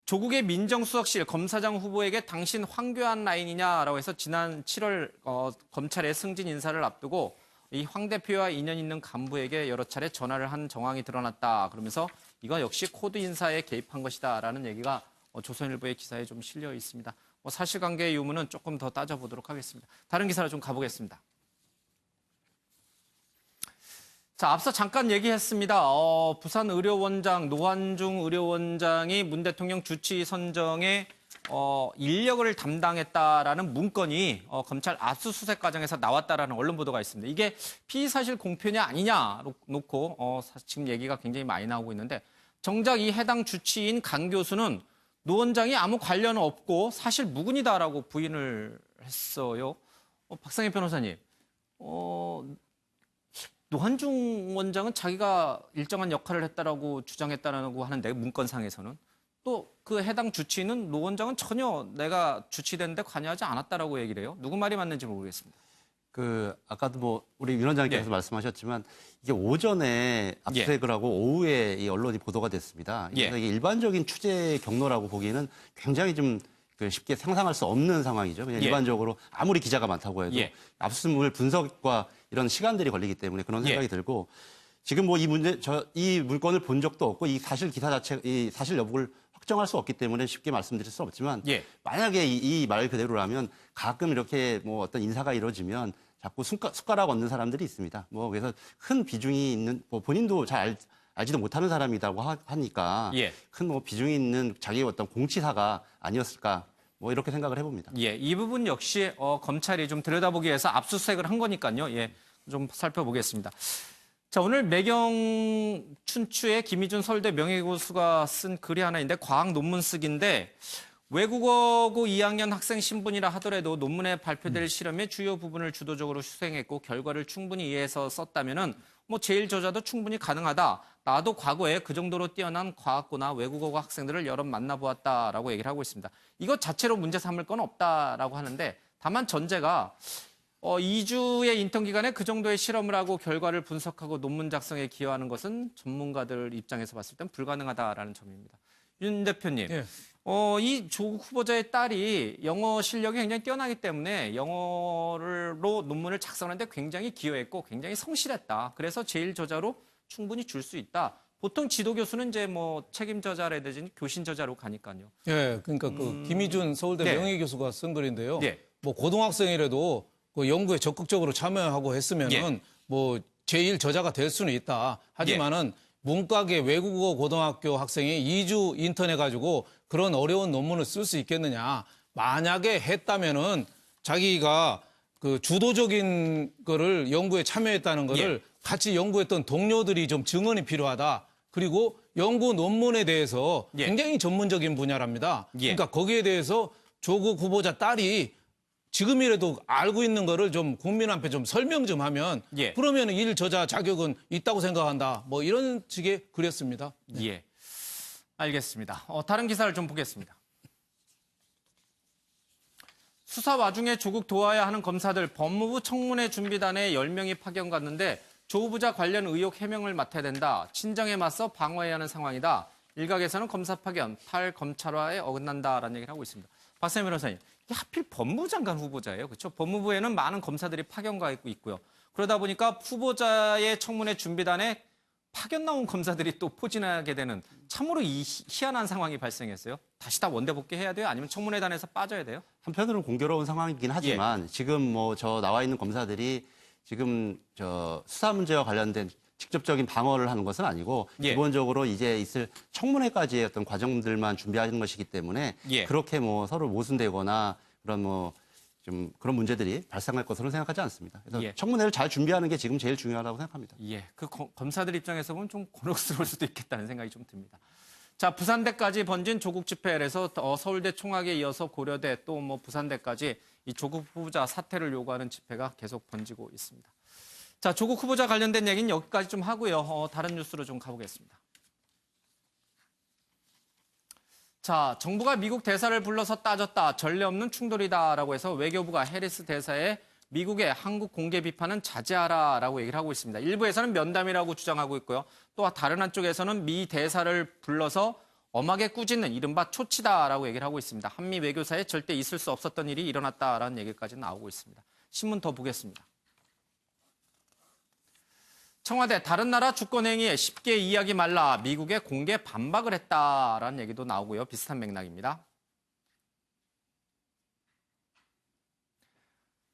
조국의 민정수석실 검사장 후보에게 당신 황교안 라인이냐라고 해서 지난 7월 검찰의 승진 인사를 앞두고 이 황 대표와 인연 있는 간부에게 여러 차례 전화를 한 정황이 드러났다. 그러면서 이건 역시 코드 인사에 개입한 것이다라는 얘기가 조선일보의 기사에 좀 실려 있습니다. 사실관계의 유무는 조금 더 따져보도록 하겠습니다. 다른 기사로 좀 가보겠습니다. 자, 앞서 잠깐 얘기했습니다. 부산 의료원장 노환중 의료원장이 문 대통령 주치 선정에 인력을 담당했다라는 문건이 검찰 압수수색 과정에서 나왔다라는 언론 보도가 있습니다. 이게 피의사실 공표냐 아니냐 놓고 지금 얘기가 굉장히 많이 나오고 있는데 정작 이 해당 주치인 강 교수는 노 원장이 아무 관련 없고 사실 무근이다라고 부인을 했어요. 박상희 변호사님, 노환중 원장은 자기가 일정한 역할을 했다라고 주장했다라고 하는데 문건상에서는 또 그 해당 주치인은 노 원장은 전혀 내가 주치되는데 관여하지 않았다라고 얘기를 해요. 누구 말이 맞는지 모르겠습니다. 아까도 우리 윤 원장님께서 말씀하셨지만 이게 오전에 압수수색을 하고 오후에 이 언론이 보도가 됐습니다. 그래서 이게 일반적인 취재 경로라고 보기에는 굉장히 좀 쉽게 상상할 수 없는 상황이죠. 그냥 일반적으로 아무리 기자가 많다고 해도 압수물 분석과 이런 시간들이 걸리기 때문에 그런 생각이 들고 지금 뭐 이 물건을 본 적도 없고 이 사실 기사 자체, 이 사실 여부를 확정할 수 없기 때문에 쉽게 말씀드릴 수 없지만 만약에 이 말 그대로라면 가끔 이렇게 뭐 어떤 인사가 이루어지면 자꾸 숟가락 얹는 사람들이 있습니다. 그래서 큰 비중이 있는 본인도 잘 알지도 못하는 사람이라고 하니까 큰 비중이 있는 자기의 어떤 공치사가 아니었을까 이렇게 생각을 해봅니다. 이 부분 역시 검찰이 좀 들여다보기 위해서 압수수색을 한 거니까요. 좀 살펴보겠습니다. 자, 오늘 매경 춘추의 김희준 서울대 명예교수가 쓴 글이 하나 있는데 과학 논문 쓰기인데 외국어고 2학년 학생 신분이라 하더라도 논문에 발표될 실험의 주요 부분을 주도적으로 수행했고 결과를 충분히 이해해서 썼다면은 제1 저자도 충분히 가능하다. 나도 과거에 그 정도로 뛰어난 과학고나 외국어고 학생들을 여러 만나보았다라고 얘기를 하고 있습니다. 이것 자체로 문제 삼을 건 없다라고 하는데 다만 전제가 2주의 인턴 기간에 그 정도의 실험을 하고 결과를 분석하고 논문 작성에 기여하는 것은 전문가들 입장에서 봤을 땐 불가능하다라는 점입니다. 윤 대표님, 이 조국 후보자의 딸이 영어 실력이 굉장히 뛰어나기 때문에 영어로 논문을 작성하는데 굉장히 기여했고 굉장히 성실했다. 그래서 제1 저자로 충분히 줄 수 있다. 보통 지도 교수는 이제 책임 저자라든지 교신 저자로 가니까요. 그러니까 김희준 서울대 명예교수가 쓴 글인데요. 고등학생이라도 그 연구에 적극적으로 참여하고 했으면은 제1 저자가 될 수는 있다. 하지만은 문과계 외국어 고등학교 학생이 2주 인턴해가지고 그런 어려운 논문을 쓸 수 있겠느냐. 만약에 했다면은 자기가 그 주도적인 거를 연구에 참여했다는 거를 같이 연구했던 동료들이 좀 증언이 필요하다. 그리고 연구 논문에 대해서 굉장히 전문적인 분야랍니다. 그러니까 거기에 대해서 조국 후보자 딸이 지금이라도 알고 있는 거를 좀 국민한테 좀 설명 좀 하면 그러면 1 저자 자격은 있다고 생각한다. 이런 식의 글이었습니다. 알겠습니다. 다른 기사를 좀 보겠습니다. 수사 와중에 조국 도와야 하는 검사들 법무부 청문회 준비단에 10명이 파견 갔는데 조 후보자 관련 의혹 해명을 맡아야 된다. 친정에 맞서 방어해야 하는 상황이다. 일각에서는 검사 파견, 탈검찰화에 어긋난다라는 얘기를 하고 있습니다. 박상희 변호사님, 하필 법무부 장관 후보자예요. 그렇죠? 법무부에는 많은 검사들이 파견가 있고요. 그러다 보니까 후보자의 청문회 준비단에 파견 나온 검사들이 또 포진하게 되는 참으로 희한한 상황이 발생했어요. 다시 다 원대 복귀해야 돼요? 아니면 청문회단에서 빠져야 돼요? 한편으로는 공교로운 상황이긴 하지만 지금 나와 있는 검사들이 지금 수사 문제와 관련된 직접적인 방어를 하는 것은 아니고 기본적으로 이제 있을 청문회까지의 어떤 과정들만 준비하는 것이기 때문에 그렇게 서로 모순되거나 그런 좀 그런 문제들이 발생할 것으로는 생각하지 않습니다. 그래서 청문회를 잘 준비하는 게 지금 제일 중요하다고 생각합니다. 그 검사들 입장에서 보면 좀 곤혹스러울 수도 있겠다는 생각이 좀 듭니다. 자, 부산대까지 번진 조국 집회에서 서울대 총학에 이어서 고려대 또 부산대까지 이 조국 후보자 사퇴를 요구하는 집회가 계속 번지고 있습니다. 자, 조국 후보자 관련된 얘기는 여기까지 좀 하고요. 다른 뉴스로 좀 가보겠습니다. 자, 정부가 미국 대사를 불러서 따졌다. 전례 없는 충돌이다라고 해서 외교부가 해리스 대사의 미국의 한국 공개 비판은 자제하라라고 얘기를 하고 있습니다. 일부에서는 면담이라고 주장하고 있고요. 또 다른 한쪽에서는 미 대사를 불러서 엄하게 꾸짖는 이른바 초치다라고 얘기를 하고 있습니다. 한미 외교사에 절대 있을 수 없었던 일이 일어났다라는 얘기까지 나오고 있습니다. 신문 더 보겠습니다. 청와대 다른 나라 주권행위에 쉽게 이해하기 말라 미국에 공개 반박을 했다라는 얘기도 나오고요. 비슷한 맥락입니다.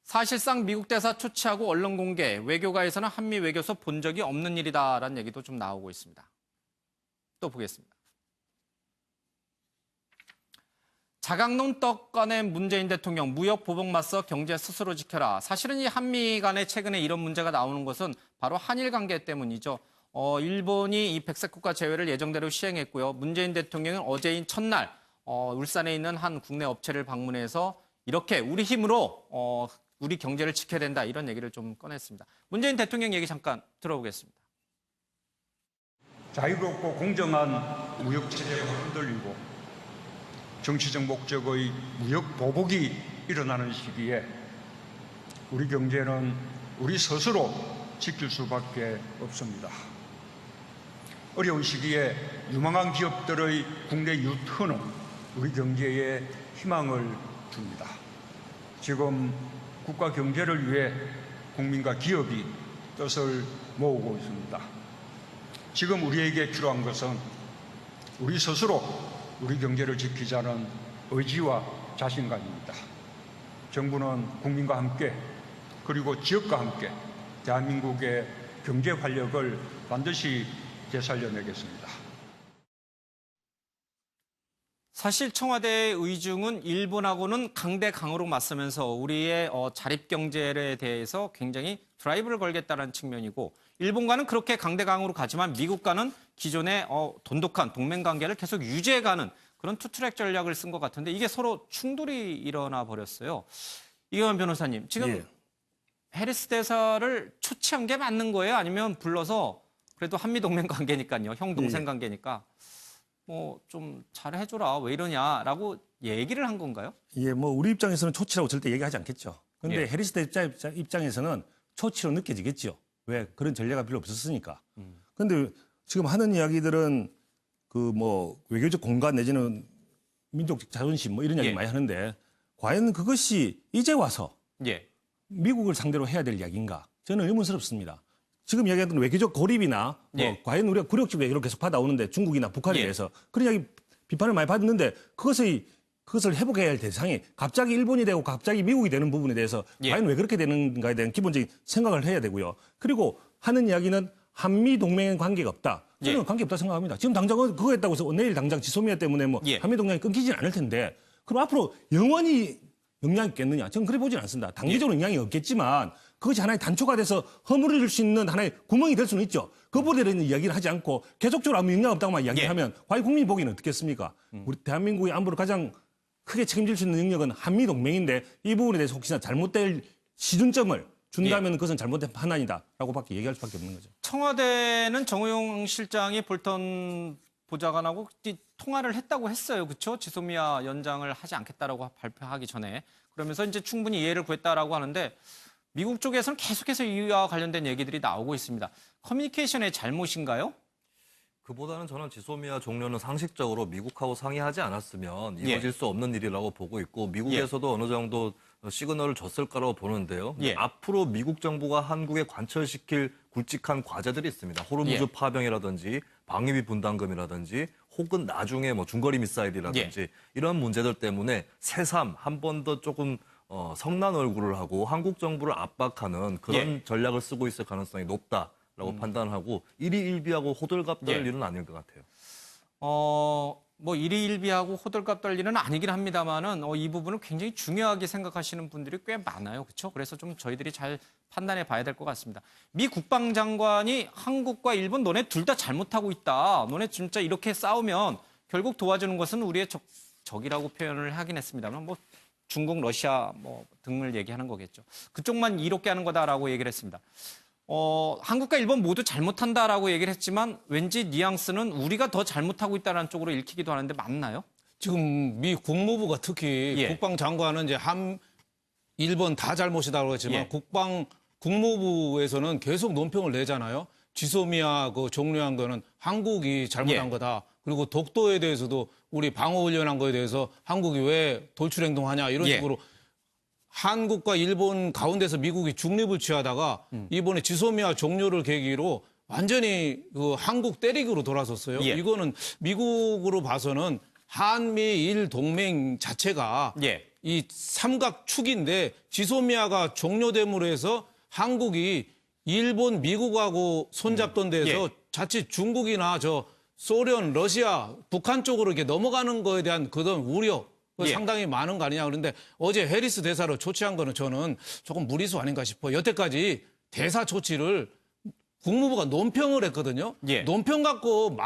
사실상 미국 대사 초치하고 언론 공개, 외교가에서는 한미 외교소 본 적이 없는 일이다라는 얘기도 좀 나오고 있습니다. 또 보겠습니다. 자강론 떡 꺼낸 문재인 대통령, 무역 보복 맞서 경제 스스로 지켜라. 사실은 이 한미 간에 최근에 이런 문제가 나오는 것은 바로 한일 관계 때문이죠. 일본이 이 백색 국가 제외를 예정대로 시행했고요. 문재인 대통령은 어제인 첫날 울산에 있는 한 국내 업체를 방문해서 이렇게 우리 힘으로 우리 경제를 지켜야 된다 이런 얘기를 좀 꺼냈습니다. 문재인 대통령 얘기 잠깐 들어보겠습니다. 자유롭고 공정한 무역 체제가 흔들리고 정치적 목적의 무역 보복이 일어나는 시기에 우리 경제는 우리 스스로 지킬 수밖에 없습니다. 어려운 시기에 유망한 기업들의 국내 유턴은 우리 경제에 희망을 줍니다. 지금 국가 경제를 위해 국민과 기업이 뜻을 모으고 있습니다. 지금 우리에게 필요한 것은 우리 스스로 우리 경제를 지키자는 의지와 자신감입니다. 정부는 국민과 함께 그리고 지역과 함께 대한민국의 경제 활력을 반드시 되살려내겠습니다. 사실 청와대의 의중은 일본하고는 강대강으로 맞서면서 우리의 자립경제에 대해서 굉장히 드라이브를 걸겠다는 측면이고 일본과는 그렇게 강대강으로 가지만 미국과는 기존의 돈독한 동맹관계를 계속 유지해가는 그런 투트랙 전략을 쓴 것 같은데 이게 서로 충돌이 일어나 버렸어요. 이경환 변호사님, 지금 해리스 대사를 초치한 게 맞는 거예요? 아니면 불러서 그래도 한미동맹 관계니까요. 형 동생 관계니까. 뭐 좀 잘해줘라 왜 이러냐라고 얘기를 한 건가요? 예, 뭐 우리 입장에서는 초치라고 절대 얘기하지 않겠죠. 그런데 예. 해리스 대사 입장에서는 초치로 느껴지겠죠. 왜 그런 전례가 별로 없었으니까. 그런데 지금 하는 이야기들은 그 뭐 외교적 공간 내지는 민족적 자존심 뭐 이런 이야기 예. 많이 하는데 과연 그것이 이제 와서 예. 미국을 상대로 해야 될 이야기인가? 저는 의문스럽습니다. 지금 이야기하던 외교적 고립이나 뭐 예. 과연 우리가 굴욕적 외교를 계속 받아오는데 중국이나 북한에 예. 대해서 그런 이야기 비판을 많이 받았는데 그것을 회복해야 할 대상이 갑자기 일본이 되고 갑자기 미국이 되는 부분에 대해서 예. 과연 왜 그렇게 되는가에 대한 기본적인 생각을 해야 되고요. 그리고 하는 이야기는 한미 동맹 관계가 없다. 저는 예. 관계 없다 생각합니다. 지금 당장은 그거 했다고 해서 내일 당장 지소미아 때문에 뭐 예. 한미 동맹이 끊기지는 않을 텐데 그럼 앞으로 영원히 영향이 있겠느냐? 저는 그래 보진 않습니다. 단기적으로 영향이 없겠지만 그것이 하나의 단초가 돼서 허물어질 수 있는 하나의 구멍이 될 수는 있죠. 그거에 대한 이야기를 하지 않고 계속적으로 아무 영향 없다고만 이야기하면 과연 국민이 보기에는 어떻겠습니까? 우리 대한민국의 안보를 가장 크게 책임질 수 있는 능력은 한미동맹인데 이 부분에 대해서 혹시나 잘못될 시준점을 준다면 그것은 잘못된 판단이다라고밖에 얘기할 수밖에 없는 거죠. 청와대는 정호영 실장이 볼턴 보좌관하고 통화를 했다고 했어요. 그렇죠? 지소미아 연장을 하지 않겠다라고 발표하기 전에. 그러면서 이제 충분히 이해를 구했다라고 하는데 미국 쪽에서는 계속해서 이와 관련된 얘기들이 나오고 있습니다. 커뮤니케이션의 잘못인가요? 그보다는 저는 지소미아 종료는 상식적으로 미국하고 상의하지 않았으면 이루어질 수 없는 일이라고 보고 있고 미국에서도 어느 정도 시그널을 줬을 거라고 보는데요. 앞으로 미국 정부가 한국에 관철시킬 굵직한 과제들이 있습니다. 호르무즈 파병이라든지 방위비 분담금이라든지 혹은 나중에 뭐 중거리 미사일이라든지 이런 문제들 때문에 새삼 한 번 더 조금 성난 얼굴을 하고 한국 정부를 압박하는 그런 전략을 쓰고 있을 가능성이 높다라고 판단하고 일희일비하고 호들갑 떨 일은 아닐 것 같아요. 뭐 일희일비하고 호들갑 떨 일은 아니긴 합니다만은 이 부분을 굉장히 중요하게 생각하시는 분들이 꽤 많아요. 그렇죠? 그래서 좀 저희들이 잘 판단해 봐야 될 것 같습니다. 미 국방장관이 한국과 일본 너네 둘 다 잘못하고 있다. 너네 진짜 이렇게 싸우면 결국 도와주는 것은 우리의 적이라고 표현을 하긴 했습니다만 뭐 중국, 러시아 뭐 등을 얘기하는 거겠죠. 그쪽만 이롭게 하는 거다라고 얘기를 했습니다. 한국과 일본 모두 잘못한다라고 얘기를 했지만 왠지 뉘앙스는 우리가 더 잘못하고 있다는 쪽으로 읽히기도 하는데 맞나요? 지금 미 국무부가 특히 국방장관은 이제 일본 다 잘못이다고 했지만 국무부에서는 계속 논평을 내잖아요. 지소미아 종료한 거는 한국이 잘못한 거다. 그리고 독도에 대해서도 우리 방어훈련한 거에 대해서 한국이 왜 돌출행동하냐 이런 예. 식으로 한국과 일본 가운데서 미국이 중립을 취하다가 이번에 지소미아 종료를 계기로 완전히 그 한국 때리기로 돌아섰어요. 예. 이거는 미국으로 봐서는 한미일 동맹 자체가 예. 이 삼각축인데 지소미아가 종료됨으로 해서 한국이 일본, 미국하고 손잡던 데에서 예. 자칫 중국이나 저 소련, 러시아, 북한 쪽으로 이렇게 넘어가는 거에 대한 그런 우려 예. 상당히 많은 거 아니냐. 그런데 어제 해리스 대사로 조치한 거는 저는 조금 무리수 아닌가 싶어요. 여태까지 대사 조치를 국무부가 논평을 했거든요. 예. 논평 갖고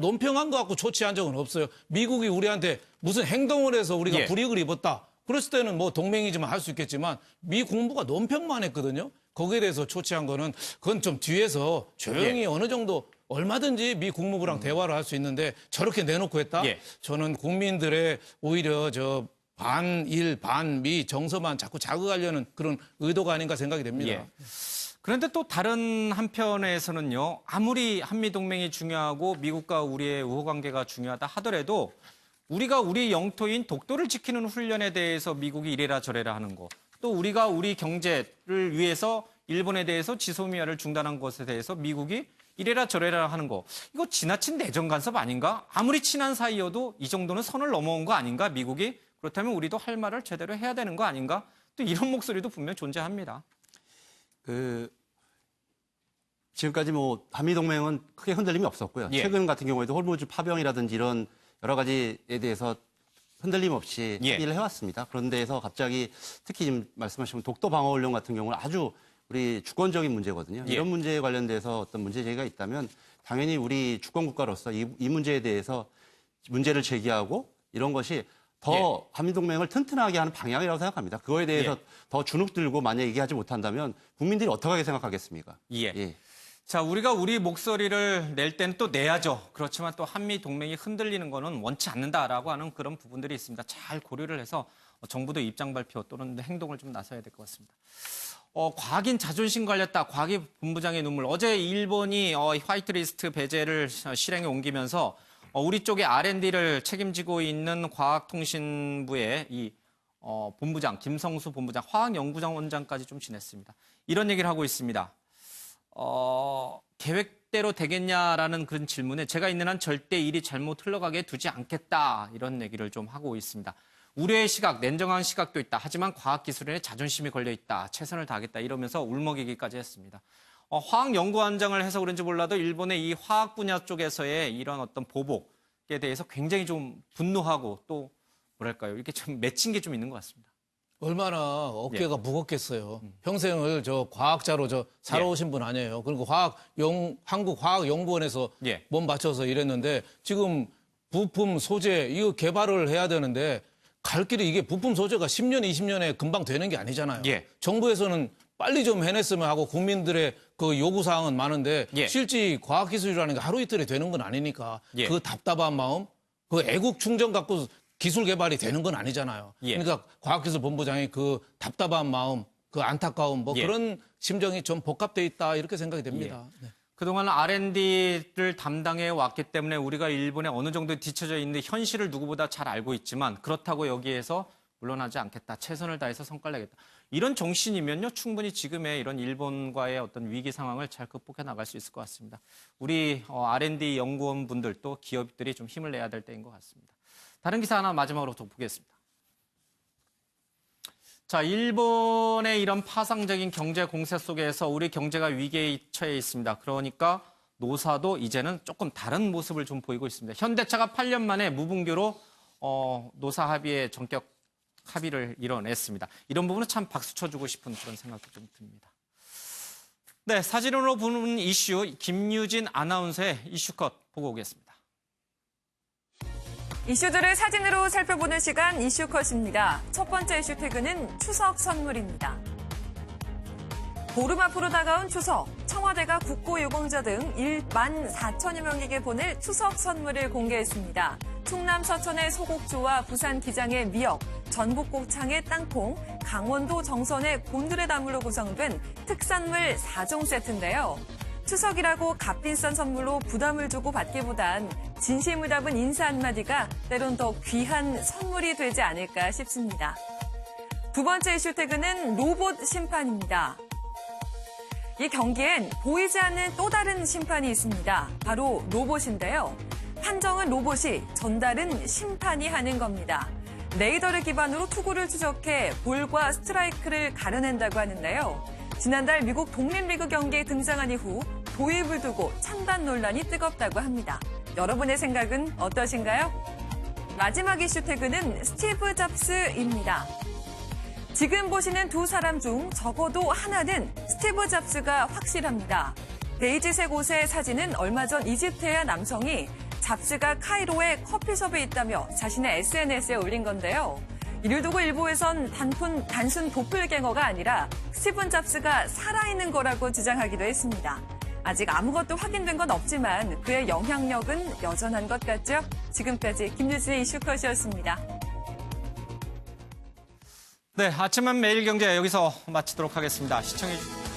논평한 거 갖고 조치한 적은 없어요. 미국이 우리한테 무슨 행동을 해서 우리가 예. 불이익을 입었다. 그랬을 때는 뭐 동맹이지만 할 수 있겠지만 미 국무부가 논평만 했거든요. 거기에 대해서 조치한 거는 그건 좀 뒤에서 조용히 예. 어느 정도 얼마든지 미 국무부랑 대화를 할 수 있는데 저렇게 내놓고 했다? 예. 저는 국민들의 오히려 저 반일, 반미 정서만 자꾸 자극하려는 그런 의도가 아닌가 생각이 됩니다. 예. 그런데 또 다른 한편에서는요. 아무리 한미동맹이 중요하고 미국과 우리의 우호관계가 중요하다 하더라도 우리가 우리 영토인 독도를 지키는 훈련에 대해서 미국이 이래라 저래라 하는 거. 또 우리가 우리 경제를 위해서 일본에 대해서 지소미아를 중단한 것에 대해서 미국이 이래라 저래라 하는 거. 이거 지나친 내정 간섭 아닌가? 아무리 친한 사이여도 이 정도는 선을 넘어온 거 아닌가? 미국이? 그렇다면 우리도 할 말을 제대로 해야 되는 거 아닌가? 또 이런 목소리도 분명 존재합니다. 지금까지 뭐 한미동맹은 크게 흔들림이 없었고요. 예. 최근 같은 경우에도 호르무즈 파병이라든지 이런 여러 가지에 대해서 흔들림 없이 예. 합의를 해왔습니다. 그런데에서 갑자기 특히 지금 말씀하신 독도 방어훈련 같은 경우는 아주 우리 주권적인 문제거든요. 예. 이런 문제에 관련돼서 어떤 문제 제기가 있다면 당연히 우리 주권국가로서 이 문제에 대해서 문제를 제기하고 이런 것이 더 예. 한미동맹을 튼튼하게 하는 방향이라고 생각합니다. 그거에 대해서 예. 더 주눅 들고 만약 얘기하지 못한다면 국민들이 어떻게 생각하겠습니까? 예. 자, 우리가 우리 목소리를 낼 때는 또 내야죠. 그렇지만 또 한미 동맹이 흔들리는 거는 원치 않는다라고 하는 그런 부분들이 있습니다. 잘 고려를 해서 정부도 입장 발표 또는 행동을 좀 나서야 될 것 같습니다. 과학인 자존심 걸렸다. 과학의 본부장의 눈물. 어제 일본이 화이트리스트 배제를 실행에 옮기면서 우리 쪽의 R&D를 책임지고 있는 과학통신부의 이 본부장, 김성수 본부장, 화학연구원장까지 좀 지냈습니다. 이런 얘기를 하고 있습니다. 계획대로 되겠냐라는 그런 질문에 제가 있는 한 절대 일이 잘못 흘러가게 두지 않겠다. 이런 얘기를 좀 하고 있습니다. 우려의 시각, 냉정한 시각도 있다. 하지만 과학기술인의 자존심이 걸려 있다. 최선을 다하겠다. 이러면서 울먹이기까지 했습니다. 화학연구원장을 해서 그런지 몰라도 일본의 이 화학 분야 쪽에서의 이런 어떤 보복에 대해서 굉장히 좀 분노하고 또 뭐랄까요. 이렇게 좀 맺힌 게 좀 있는 것 같습니다. 얼마나 어깨가 예. 무겁겠어요. 평생을 저 과학자로 살아오신 분 아니에요. 그리고 한국화학연구원에서 예. 몸 바쳐서 일했는데 지금 부품 소재 이거 개발을 해야 되는데 갈 길이 이게 부품 소재가 10년, 20년에 금방 되는 게 아니잖아요. 예. 정부에서는 빨리 좀 해냈으면 하고 국민들의 그 요구사항은 많은데 예. 실제 과학기술이라는 게 하루 이틀에 되는 건 아니니까 예. 그 답답한 마음, 그 애국 충정 갖고 기술 개발이 되는 건 아니잖아요. 예. 그러니까 과학기술본부장이 그 답답한 마음, 그 안타까움 뭐 예. 그런 심정이 좀 복합돼 있다 이렇게 생각이 됩니다. 네. 그동안 R&D를 담당해 왔기 때문에 우리가 일본에 어느 정도 뒤처져 있는 현실을 누구보다 잘 알고 있지만 그렇다고 여기에서 물러나지 않겠다. 최선을 다해서 성과를 내겠다. 이런 정신이면요. 충분히 지금의 이런 일본과의 어떤 위기 상황을 잘 극복해 나갈 수 있을 것 같습니다. 우리 R&D 연구원분들 또 기업들이 좀 힘을 내야 될 때인 것 같습니다. 다른 기사 하나 마지막으로 더 보겠습니다. 자, 일본의 이런 파상적인 경제 공세 속에서 우리 경제가 위기에 처해 있습니다. 그러니까 노사도 이제는 조금 다른 모습을 좀 보이고 있습니다. 현대차가 8년 만에 무분교로 노사 합의에 전격 합의를 이뤄냈습니다. 이런 부분은 참 박수 쳐주고 싶은 그런 생각도 좀 듭니다. 네, 사진으로 보는 이슈 김유진 아나운서의 이슈컷 보고 오겠습니다. 이슈들을 사진으로 살펴보는 시간 이슈컷입니다. 첫 번째 이슈 태그는 추석 선물입니다. 보름 앞으로 다가온 추석, 청와대가 국고유공자 등 1만 4천여 명에게 보낼 추석 선물을 공개했습니다. 충남 서천의 소곡주와 부산 기장의 미역, 전북 곡창의 땅콩, 강원도 정선의 곤드레 나물로 구성된 특산물 4종 세트인데요. 추석이라고 값비싼 선물로 부담을 주고 받기보단 진심을 담은 인사 한마디가 때론 더 귀한 선물이 되지 않을까 싶습니다. 두 번째 이슈 태그는 로봇 심판입니다. 이 경기엔 보이지 않는 또 다른 심판이 있습니다. 바로 로봇인데요. 판정은 로봇이, 전달은 심판이 하는 겁니다. 레이더를 기반으로 투구를 추적해 볼과 스트라이크를 가려낸다고 하는데요. 지난달 미국 독립리그 경기에 등장한 이후 도입을 두고 찬반 논란이 뜨겁다고 합니다. 여러분의 생각은 어떠신가요? 마지막 이슈 태그는 스티브 잡스입니다. 지금 보시는 두 사람 중 적어도 하나는 스티브 잡스가 확실합니다. 베이지색 옷의 사진은 얼마 전 이집트의 한 남성이 잡스가 카이로의 커피숍에 있다며 자신의 SNS에 올린 건데요. 이를 두고 일부에선 단순 도플갱어가 아니라 스티븐 잡스가 살아있는 거라고 주장하기도 했습니다. 아직 아무것도 확인된 건 없지만 그의 영향력은 여전한 것 같죠? 지금까지 김유진의 이슈컷이었습니다. 네, 아침은 매일경제 여기서 마치도록 하겠습니다. 시청해주신